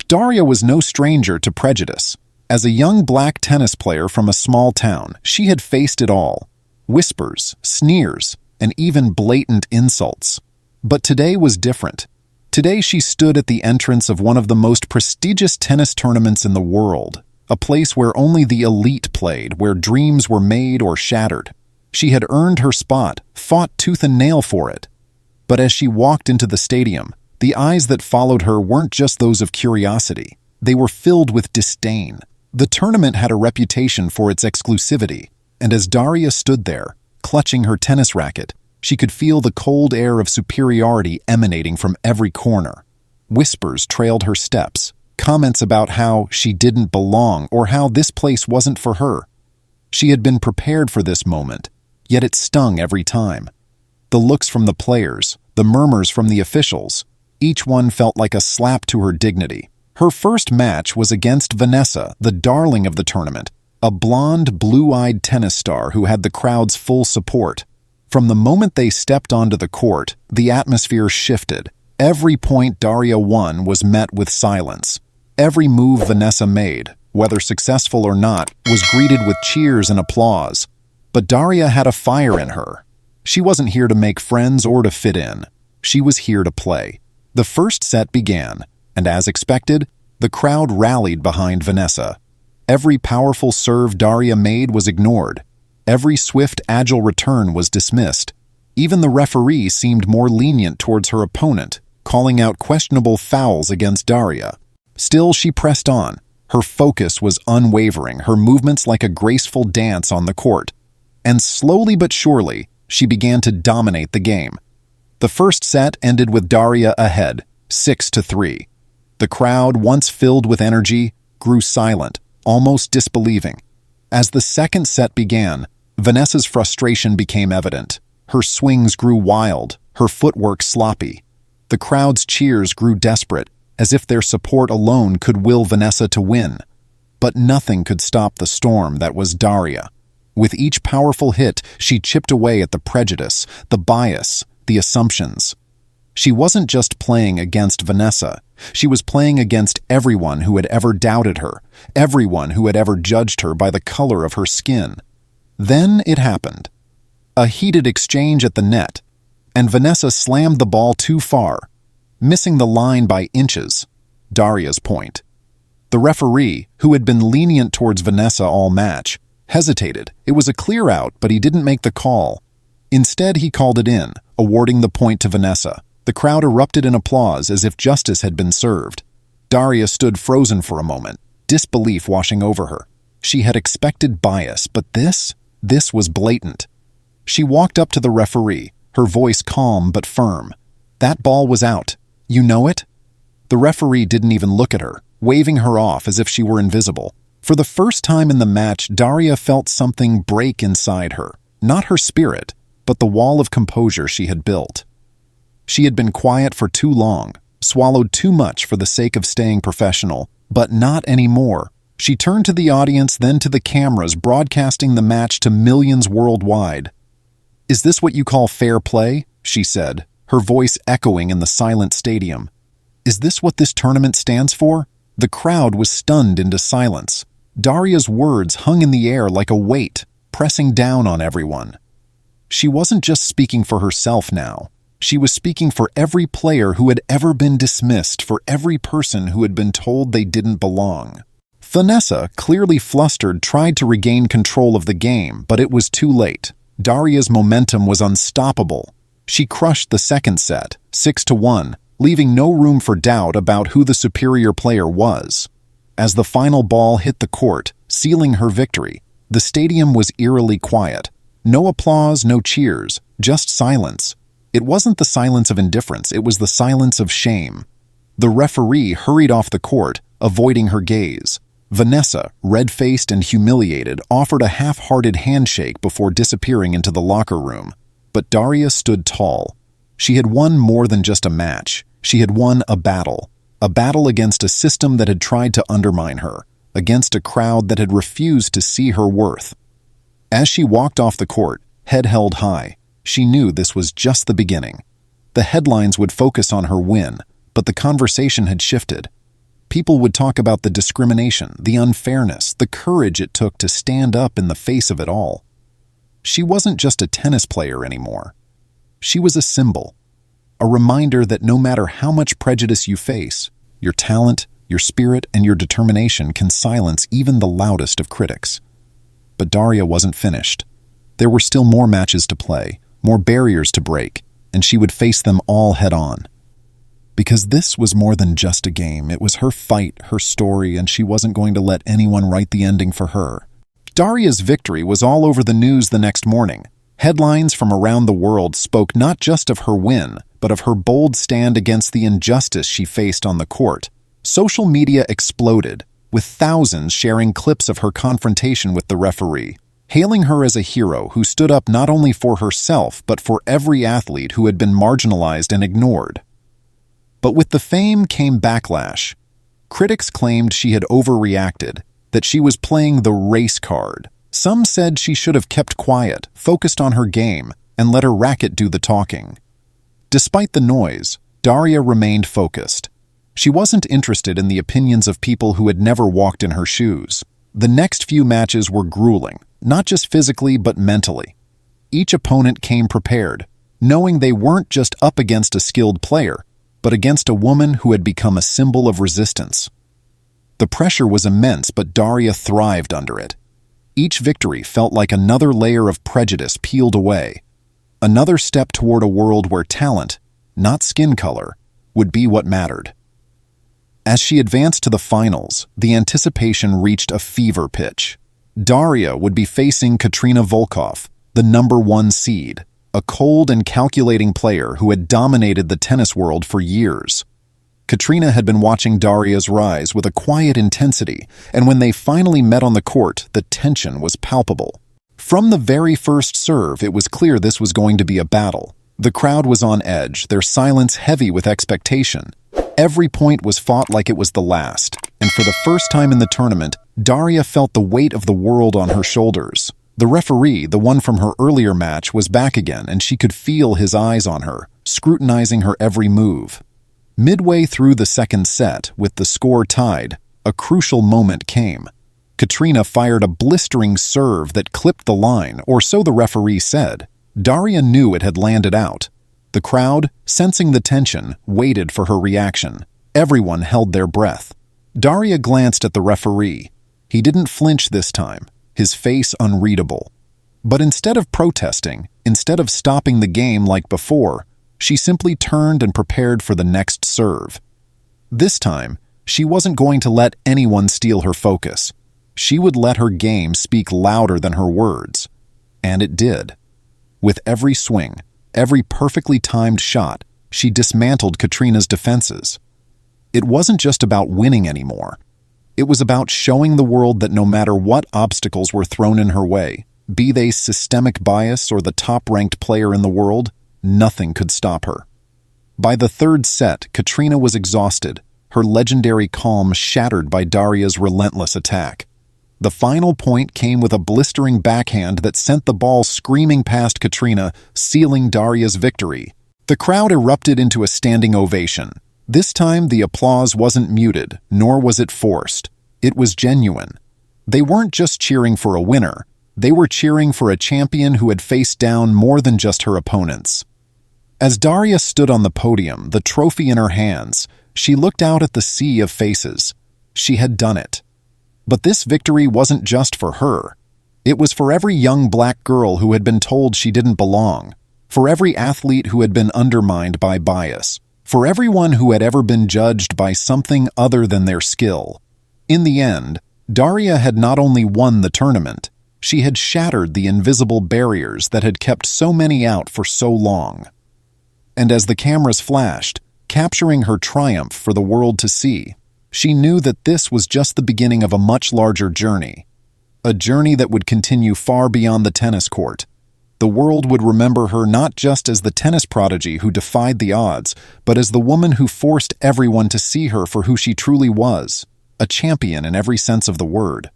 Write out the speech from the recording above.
Daria was no stranger to prejudice. As a young black tennis player from a small town, she had faced it all: whispers, sneers, and even blatant insults. But today was different. Today she stood at the entrance of one of the most prestigious tennis tournaments in the world, a place where only the elite played, where dreams were made or shattered. She had earned her spot, fought tooth and nail for it. But as she walked into the stadium, the eyes that followed her weren't just those of curiosity. They were filled with disdain. The tournament had a reputation for its exclusivity, and as Daria stood there, clutching her tennis racket, she could feel the cold air of superiority emanating from every corner. Whispers trailed her steps, comments about how she didn't belong or how this place wasn't for her. She had been prepared for this moment, yet it stung every time. The looks from the players, the murmurs from the officials, each one felt like a slap to her dignity. Her first match was against Vanessa, the darling of the tournament, a blonde, blue-eyed tennis star who had the crowd's full support. From the moment they stepped onto the court, the atmosphere shifted. Every point Daria won was met with silence. Every move Vanessa made, whether successful or not, was greeted with cheers and applause. But Daria had a fire in her. She wasn't here to make friends or to fit in. She was here to play. The first set began, and as expected, the crowd rallied behind Vanessa. Every powerful serve Daria made was ignored. Every swift, agile return was dismissed. Even the referee seemed more lenient towards her opponent, calling out questionable fouls against Daria. Still, she pressed on. Her focus was unwavering, her movements like a graceful dance on the court. And slowly but surely, she began to dominate the game. The first set ended with Daria ahead, 6-3. The crowd, once filled with energy, grew silent, almost disbelieving. As the second set began, Vanessa's frustration became evident. Her swings grew wild, her footwork sloppy. The crowd's cheers grew desperate, as if their support alone could will Vanessa to win. But nothing could stop the storm that was Daria. With each powerful hit, she chipped away at the prejudice, the bias, the assumptions. She wasn't just playing against Vanessa. She was playing against everyone who had ever doubted her, everyone who had ever judged her by the color of her skin. Then it happened. A heated exchange at the net, and Vanessa slammed the ball too far, missing the line by inches. Daria's point. The referee, who had been lenient towards Vanessa all match, hesitated. It was a clear out, but he didn't make the call. Instead, he called it in, awarding the point to Vanessa. The crowd erupted in applause as if justice had been served. Daria stood frozen for a moment, disbelief washing over her. She had expected bias, but this was blatant. She walked up to the referee, her voice calm but firm. "That ball was out. You know it?" The referee didn't even look at her, waving her off as if she were invisible. For the first time in the match, Daria felt something break inside her. Not her spirit, but the wall of composure she had built. She had been quiet for too long, swallowed too much for the sake of staying professional, but not anymore. She turned to the audience, then to the cameras broadcasting the match to millions worldwide. "Is this what you call fair play?" she said, her voice echoing in the silent stadium. "Is this what this tournament stands for?" The crowd was stunned into silence. Daria's words hung in the air like a weight, pressing down on everyone. She wasn't just speaking for herself now. She was speaking for every player who had ever been dismissed, for every person who had been told they didn't belong. Vanessa, clearly flustered, tried to regain control of the game, but it was too late. Daria's momentum was unstoppable. She crushed the second set, 6-1, leaving no room for doubt about who the superior player was. As the final ball hit the court, sealing her victory, the stadium was eerily quiet. No applause, no cheers, just silence. It wasn't the silence of indifference, it was the silence of shame. The referee hurried off the court, avoiding her gaze. Vanessa, red-faced and humiliated, offered a half-hearted handshake before disappearing into the locker room. But Daria stood tall. She had won more than just a match. She had won a battle against a system that had tried to undermine her, against a crowd that had refused to see her worth. As she walked off the court, head held high, she knew this was just the beginning. The headlines would focus on her win, but the conversation had shifted. People would talk about the discrimination, the unfairness, the courage it took to stand up in the face of it all. She wasn't just a tennis player anymore. She was a symbol, a reminder that no matter how much prejudice you face, your talent, your spirit, and your determination can silence even the loudest of critics. But Daria wasn't finished. There were still more matches to play, more barriers to break, and she would face them all head-on. Because this was more than just a game. It was her fight, her story, and she wasn't going to let anyone write the ending for her. Daria's victory was all over the news the next morning. Headlines from around the world spoke not just of her win, but of her bold stand against the injustice she faced on the court. Social media exploded, with thousands sharing clips of her confrontation with the referee, hailing her as a hero who stood up not only for herself but for every athlete who had been marginalized and ignored. But with the fame came backlash. Critics claimed she had overreacted, that she was playing the race card. Some said she should have kept quiet, focused on her game, and let her racket do the talking. Despite the noise, Daria remained focused. She wasn't interested in the opinions of people who had never walked in her shoes. The next few matches were grueling, not just physically but mentally. Each opponent came prepared, knowing they weren't just up against a skilled player, but against a woman who had become a symbol of resistance. The pressure was immense, but Daria thrived under it. Each victory felt like another layer of prejudice peeled away, another step toward a world where talent, not skin color, would be what mattered. As she advanced to the finals, the anticipation reached a fever pitch. Daria would be facing Katrina Volkov, the #1 seed, a cold and calculating player who had dominated the tennis world for years. Katrina had been watching Daria's rise with a quiet intensity, and when they finally met on the court, the tension was palpable. From the very first serve, it was clear this was going to be a battle. The crowd was on edge, their silence heavy with expectation. Every point was fought like it was the last, and for the first time in the tournament, Daria felt the weight of the world on her shoulders. The referee, the one from her earlier match, was back again, and she could feel his eyes on her, scrutinizing her every move. Midway through the second set, with the score tied, a crucial moment came. Katrina fired a blistering serve that clipped the line, or so the referee said. Daria knew it had landed out. The crowd, sensing the tension, waited for her reaction. Everyone held their breath. Daria glanced at the referee. He didn't flinch this time, his face unreadable. But instead of protesting, instead of stopping the game like before, she simply turned and prepared for the next serve. This time, she wasn't going to let anyone steal her focus. She would let her game speak louder than her words. And it did. With every swing, every perfectly timed shot, she dismantled Katrina's defenses. It wasn't just about winning anymore. It was about showing the world that no matter what obstacles were thrown in her way, be they systemic bias or the top-ranked player in the world, nothing could stop her. By the third set, Katrina was exhausted, her legendary calm shattered by Daria's relentless attack. The final point came with a blistering backhand that sent the ball screaming past Katrina, sealing Daria's victory. The crowd erupted into a standing ovation. This time, the applause wasn't muted, nor was it forced. It was genuine. They weren't just cheering for a winner. They were cheering for a champion who had faced down more than just her opponents. As Daria stood on the podium, the trophy in her hands, she looked out at the sea of faces. She had done it. But this victory wasn't just for her. It was for every young black girl who had been told she didn't belong, for every athlete who had been undermined by bias, for everyone who had ever been judged by something other than their skill. In the end, Daria had not only won the tournament, she had shattered the invisible barriers that had kept so many out for so long. And as the cameras flashed, capturing her triumph for the world to see, she knew that this was just the beginning of a much larger journey, a journey that would continue far beyond the tennis court. The world would remember her not just as the tennis prodigy who defied the odds, but as the woman who forced everyone to see her for who she truly was, a champion in every sense of the word.